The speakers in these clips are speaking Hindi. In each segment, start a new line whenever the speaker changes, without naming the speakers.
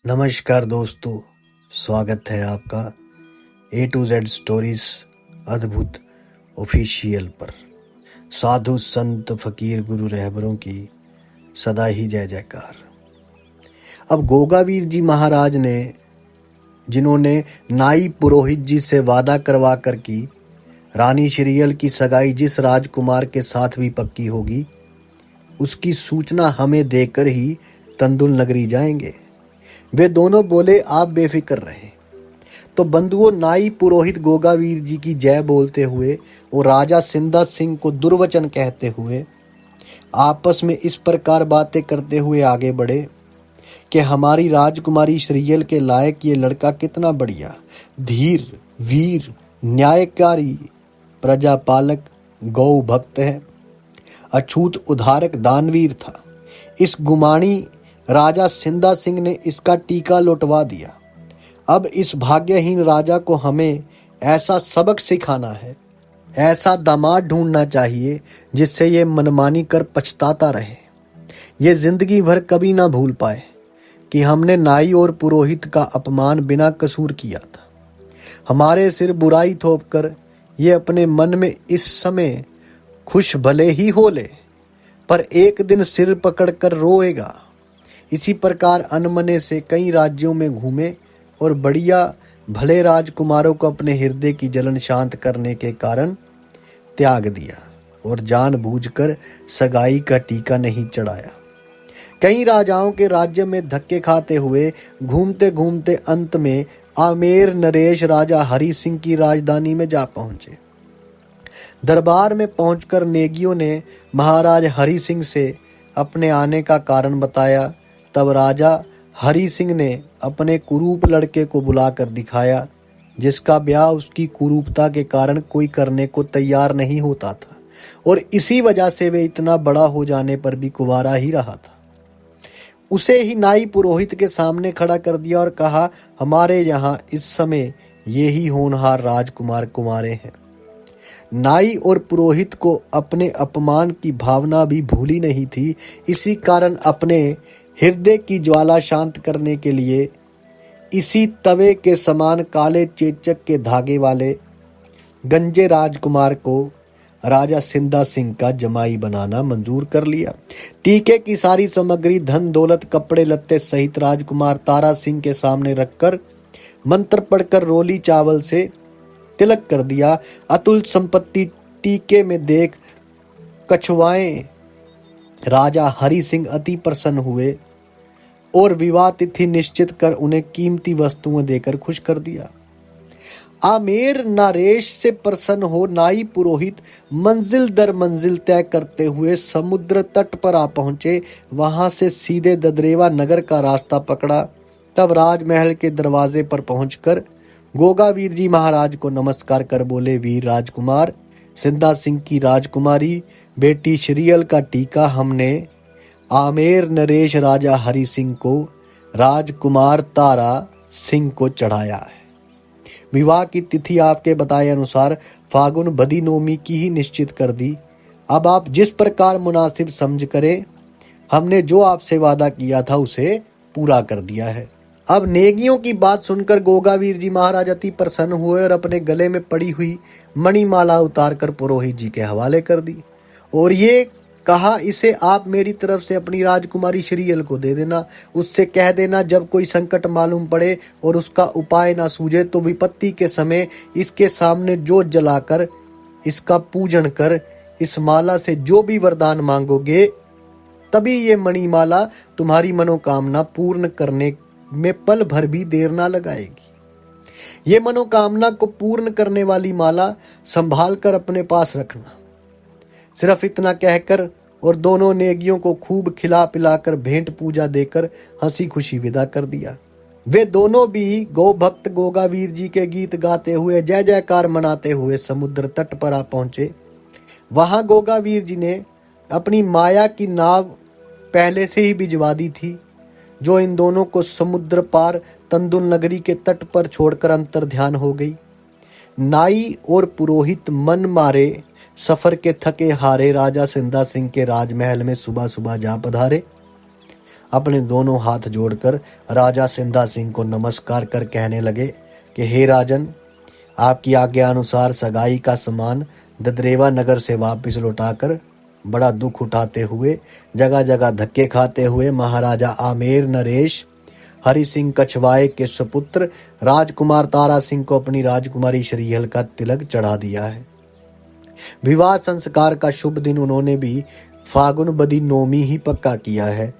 नमस्कार दोस्तों, स्वागत है आपका A to Z स्टोरीज अद्भुत ऑफिशियल पर। साधु संत फकीर गुरु रहबरों की सदा ही जय जयकार। अब गोगावीर जी महाराज ने, जिन्होंने नाई पुरोहित जी से वादा करवा कर की रानी श्रीयल की सगाई जिस राजकुमार के साथ भी पक्की होगी, उसकी सूचना हमें देकर ही तंदुल नगरी जाएंगे। वे दोनों बोले, आप बेफिक्र रहे। तो बंधुओं, नाई पुरोहित गोगावीर जी की जय बोलते हुए और राजा सिंदा सिंह को दुर्वचन कहते हुए आपस में इस प्रकार बातें करते हुए आगे बढ़े कि हमारी राजकुमारी श्रीयल के लायक ये लड़का कितना बढ़िया, धीर, वीर, न्यायकारी, प्रजापालक, गौ भक्त है, अछूत उद्धारक दानवीर था। इस गुमानी राजा सिंदा सिंह ने इसका टीका लौटवा दिया। अब इस भाग्यहीन राजा को हमें ऐसा सबक सिखाना है, ऐसा दामाद ढूंढना चाहिए जिससे ये मनमानी कर पछताता रहे, ये जिंदगी भर कभी ना भूल पाए कि हमने नाई और पुरोहित का अपमान बिना कसूर किया था। हमारे सिर बुराई थोप कर ये अपने मन में इस समय खुश भले ही हो ले, पर एक दिन सिर पकड़ कर रोएगा। इसी प्रकार अनमने से कई राज्यों में घूमे और बढ़िया भले राजकुमारों को अपने हृदय की जलन शांत करने के कारण त्याग दिया और जानबूझकर सगाई का टीका नहीं चढ़ाया। कई राजाओं के राज्य में धक्के खाते हुए घूमते घूमते अंत में आमेर नरेश राजा हरि सिंह की राजधानी में जा पहुंचे। दरबार में पहुंचकर नेगियों ने महाराज हरि सिंह से अपने आने का कारण बताया। तब राजा हरि सिंह ने अपने कुरूप लड़के को बुलाकर दिखाया, जिसका ब्याह उसकी कुरूपता के कारण कोई करने को तैयार नहीं होता था और इसी वजह से वे इतना बड़ा हो जाने पर भी कुंवारा ही रहा था। उसे ही नाई पुरोहित के सामने खड़ा कर दिया और कहा, हमारे यहाँ इस समय ये ही होनहार राजकुमार कुंवारे हैं। नाई और पुरोहित को अपने अपमान की भावना भी भूली नहीं थी। इसी कारण अपने हृदय की ज्वाला शांत करने के लिए इसी तवे के समान काले चेचक के धागे वाले गंजे राजकुमार को राजा सिंदा सिंह का जमाई बनाना मंजूर कर लिया। टीके की सारी सामग्री, धन दौलत, कपड़े लत्ते सहित राजकुमार तारा सिंह के सामने रखकर मंत्र पढ़कर रोली चावल से तिलक कर दिया। अतुल संपत्ति टीके में देख कछुआएं राजा हरि सिंह अति प्रसन्न हुए और विवाह तिथि निश्चित कर उन्हें कीमती वस्तुएं देकर खुश कर दिया। आमेर नरेश से प्रसन्न हो नाई पुरोहित मंजिल दर मंजिल तय करते हुए समुद्र तट पर आ पहुंचे। वहां से सीधे ददरेवा नगर का रास्ता पकड़ा। तब राजमहल के दरवाजे पर पहुंचकर गोगावीर जी महाराज को नमस्कार कर बोले, वीर राजकुमार सिंदा सिंह की राजकुमारी बेटी श्रीयल का टीका हमने आमेर नरेश राजा हरि सिंह को राजकुमार तारा सिंह को चढ़ाया है। विवाह की तिथि आपके बताए अनुसार फागुन बदी नौमी की ही निश्चित कर दी। अब आप जिस प्रकार मुनासिब समझ करें, हमने जो आपसे वादा किया था उसे पूरा कर दिया है। अब नेगियों की बात सुनकर गोगावीर जी महाराज अति प्रसन्न हुए और अपने गले में पड़ी हुई मणिमाला उतारकर पुरोहित जी के हवाले कर दी और ये कहा, इसे आप मेरी तरफ से अपनी राजकुमारी श्रीयल को दे देना। उससे कह देना, जब कोई संकट मालूम पड़े और उसका उपाय ना सूझे तो विपत्ति के समय इसके सामने जोत जलाकर इसका पूजन कर इस माला से जो भी वरदान मांगोगे, तभी ये मणिमाला तुम्हारी मनोकामना पूर्ण करने में पल भर भी देर ना लगाएगी। ये मनोकामना को पूर्ण करने वाली माला संभाल कर अपने पास रखना। सिर्फ इतना कहकर और दोनों नेगियों को खूब खिला पिलाकर भेंट पूजा देकर हंसी खुशी विदा कर दिया। वे दोनों भी गौ भक्त गोगावीर जी के गीत गाते हुए जय जयकार मनाते हुए समुद्र तट पर आ पहुंचे। वहां गोगावीर जी ने अपनी माया की नाव पहले से ही भिजवा दी थी, जो इन दोनों को समुद्र पार तंदुल नगरी के तट पर छोड़कर अंतर ध्यान हो गई। नाई और पुरोहित मन मारे सफर के थके हारे राजा सिंदा सिंह के राजमहल में सुबह सुबह जा पधारे। अपने दोनों हाथ जोड़कर राजा सिंधा सिंह को नमस्कार कर कहने लगे कि हे राजन, आपकी आज्ञा अनुसार सगाई का सामान ददरेवा नगर से वापस लौटाकर बड़ा दुख उठाते हुए, जगह जगह धक्के खाते हुए महाराजा आमेर नरेश हरि सिंह कछवाए के सुपुत्र राजकुमार तारा सिंह को अपनी राजकुमारी श्रीहल का तिलक चढ़ा दिया है। विवाह संस्कार का शुभ दिन उन्होंने भी फागुन बदी नौमी ही पक्का किया है।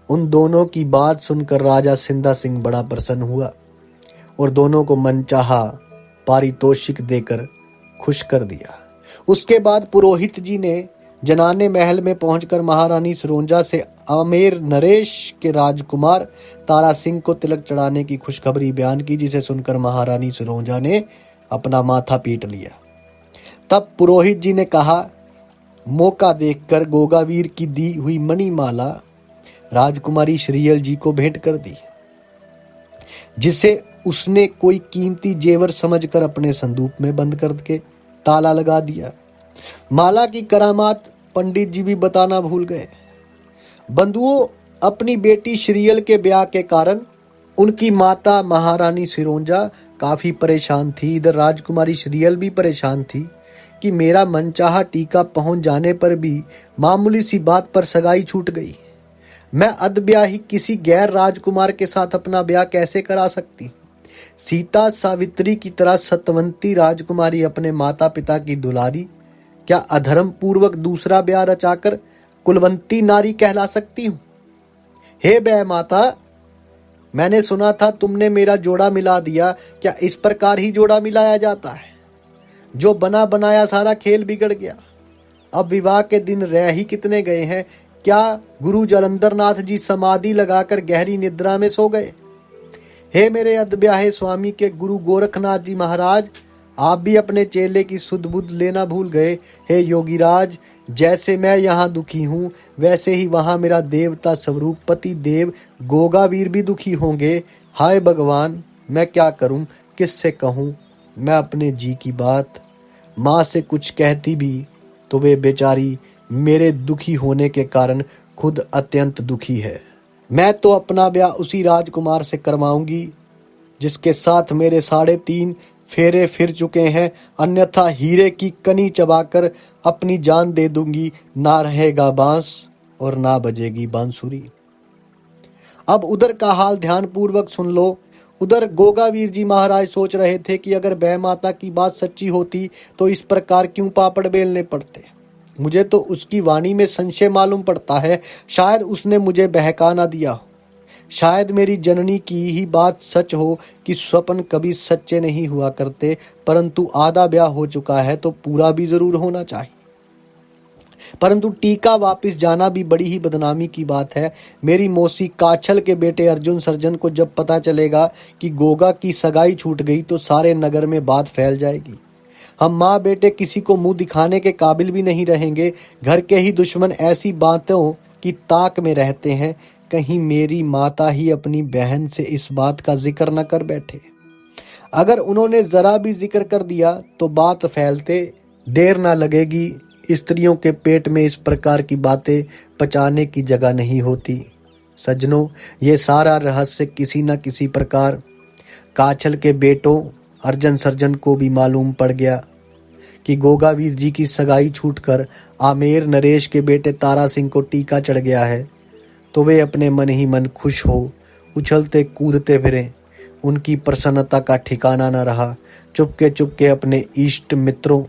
उन दोनों की बात सुनकर राजा सिंधा सिंह बड़ा प्रसन्न हुआ और दोनों को मनचाहा पारितोषिक देकर खुश कर दिया। उसके बाद पुरोहित जी ने जनाने महल में पहुंचकर महारानी सिरोंजा से आमेर नरेश के राजकुमार तारा सिंह को तिलक चढ़ाने की खुशखबरी बयान की, जिसे सुनकर महारानी सिरोंजा ने अपना माथा पीट लिया। तब पुरोहित जी ने कहा, मौका देखकर गोगावीर की दी हुई मणिमाला राजकुमारी श्रीहल जी को भेंट कर दी, जिसे उसने कोई कीमती जेवर समझकर अपने संदूक में बंद करके ताला लगा दिया। माला की करामात पंडित जी भी बताना भूल गए। बंधुओं, अपनी बेटी श्रीहल के ब्याह के कारण उनकी माता महारानी सिरोंजा काफी परेशान थी। इधर राजकुमारी श्रीहल भी परेशान थी कि मेरा मनचाहा टीका पहुंच जाने पर भी मामूली सी बात पर सगाई छूट गई। मैं अदब्याही किसी गैर राजकुमार के साथ अपना ब्याह कैसे करा सकती? सीता सावित्री की तरह सतवंती राजकुमारी अपने माता पिता की दुलारी क्या अधर्म पूर्वक दूसरा ब्याह रचाकर कुलवंती नारी कहला सकती हूँ? हे बै माता, मैंने सुना था तुमने मेरा जोड़ा मिला दिया। क्या इस प्रकार ही जोड़ा मिलाया जाता है? जो बना बनाया सारा खेल बिगड़ गया। अब विवाह के दिन रह ही कितने गए हैं। क्या गुरु जलंधर नाथ जी समाधि लगाकर गहरी निद्रा में सो गए? हे मेरे अदब्याहे स्वामी के गुरु गोरखनाथ जी महाराज, आप भी अपने चेले की सुध बुध लेना भूल गए। हे योगीराज, जैसे मैं यहाँ दुखी हूँ वैसे ही वहाँ मेरा देवता स्वरूप पति देव गोगावीर भी दुखी होंगे। हाय भगवान, मैं क्या करूँ, किससे कहूँ? मैं अपने जी की बात माँ से कुछ कहती भी तो वे बेचारी मेरे दुखी होने के कारण खुद अत्यंत दुखी है। मैं तो अपना ब्याह उसी राजकुमार से करवाऊंगी जिसके साथ मेरे 3.5 फेरे फिर चुके हैं, अन्यथा हीरे की कनी चबाकर अपनी जान दे दूंगी। ना रहेगा बांस और ना बजेगी बांसुरी। अब उधर का हाल ध्यान पूर्वक सुन लो। उधर गोगावीर जी महाराज सोच रहे थे कि अगर बै माता की बात सच्ची होती तो इस प्रकार क्यों पापड़ बेलने पड़ते। मुझे तो उसकी वाणी में संशय मालूम पड़ता है। शायद उसने मुझे बहका ना दिया हो। शायद मेरी जननी की ही बात सच हो कि स्वप्न कभी सच्चे नहीं हुआ करते, परंतु आधा ब्याह हो चुका है तो पूरा भी जरूर होना चाहिए। परंतु टीका वापस जाना भी बड़ी ही बदनामी की बात है। मेरी मौसी काछल के बेटे अर्जुन सर्जन को जब पता चलेगा कि गोगा की सगाई छूट गई तो सारे नगर में बात फैल जाएगी। हम माँ बेटे किसी को मुंह दिखाने के काबिल भी नहीं रहेंगे। घर के ही दुश्मन ऐसी बातों की ताक में रहते हैं। कहीं मेरी माता ही अपनी बहन से इस बात का जिक्र न कर बैठे। अगर उन्होंने जरा भी जिक्र कर दिया तो बात फैलते देर ना लगेगी। स्त्रियों के पेट में इस प्रकार की बातें पचाने की जगह नहीं होती। सज्जनों, ये सारा रहस्य किसी न किसी प्रकार काछल के बेटों अर्जन सर्जन को भी मालूम पड़ गया कि गोगावीर जी की सगाई छूटकर आमेर नरेश के बेटे तारा सिंह को टीका चढ़ गया है। तो वे अपने मन ही मन खुश हो उछलते कूदते फिरे। उनकी प्रसन्नता का ठिकाना न रहा। चुपके चुपके अपने इष्ट मित्रों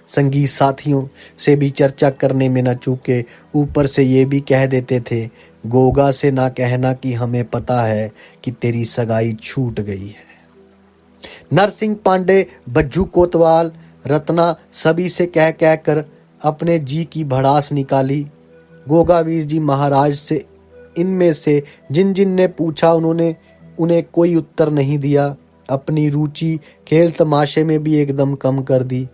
संगी साथियों से भी चर्चा करने में न चूके। ऊपर से ये भी कह देते थे, गोगा से ना कहना कि हमें पता है कि तेरी सगाई छूट गई है। नरसिंह पांडे, बज्जू कोतवाल, रत्ना सभी से कह कह कर अपने जी की भड़ास निकाली। गोगावीर जी महाराज से इनमें से जिन जिन ने पूछा उन्होंने उन्हें कोई उत्तर नहीं दिया। अपनी रुचि खेल तमाशे में भी एकदम कम कर दी।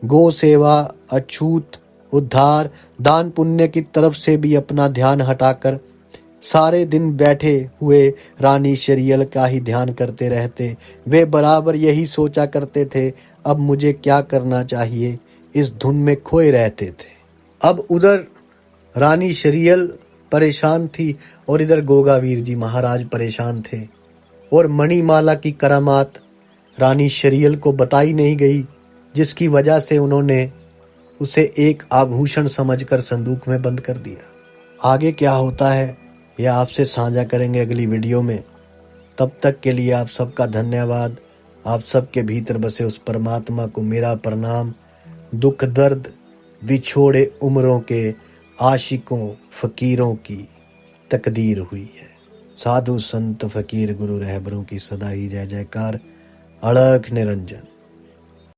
गो सेवा, अछूत, उद्धार, दान पुण्य की तरफ से भी अपना ध्यान हटाकर सारे दिन बैठे हुए रानी श्रीहल का ही ध्यान करते रहते। वे बराबर यही सोचा करते थे, अब मुझे क्या करना चाहिए, इस धुन में खोए रहते थे। अब उधर रानी श्रीहल परेशान थी और इधर गोगावीर जी महाराज परेशान थे। और मणिमाला की करामात रानी शरियल को बताई नहीं गई, जिसकी वजह से उन्होंने उसे एक आभूषण समझकर संदूक में बंद कर दिया। आगे क्या होता है यह आपसे साझा करेंगे अगली वीडियो में। तब तक के लिए आप सबका धन्यवाद। आप सबके भीतर बसे उस परमात्मा को मेरा प्रणाम। दुख दर्द विछोड़े उम्रों के आशिकों फकीरों की तकदीर हुई है। साधु संत फकीर गुरु रहबरों की सदा ही जय जयकार। अड़क निरंजन।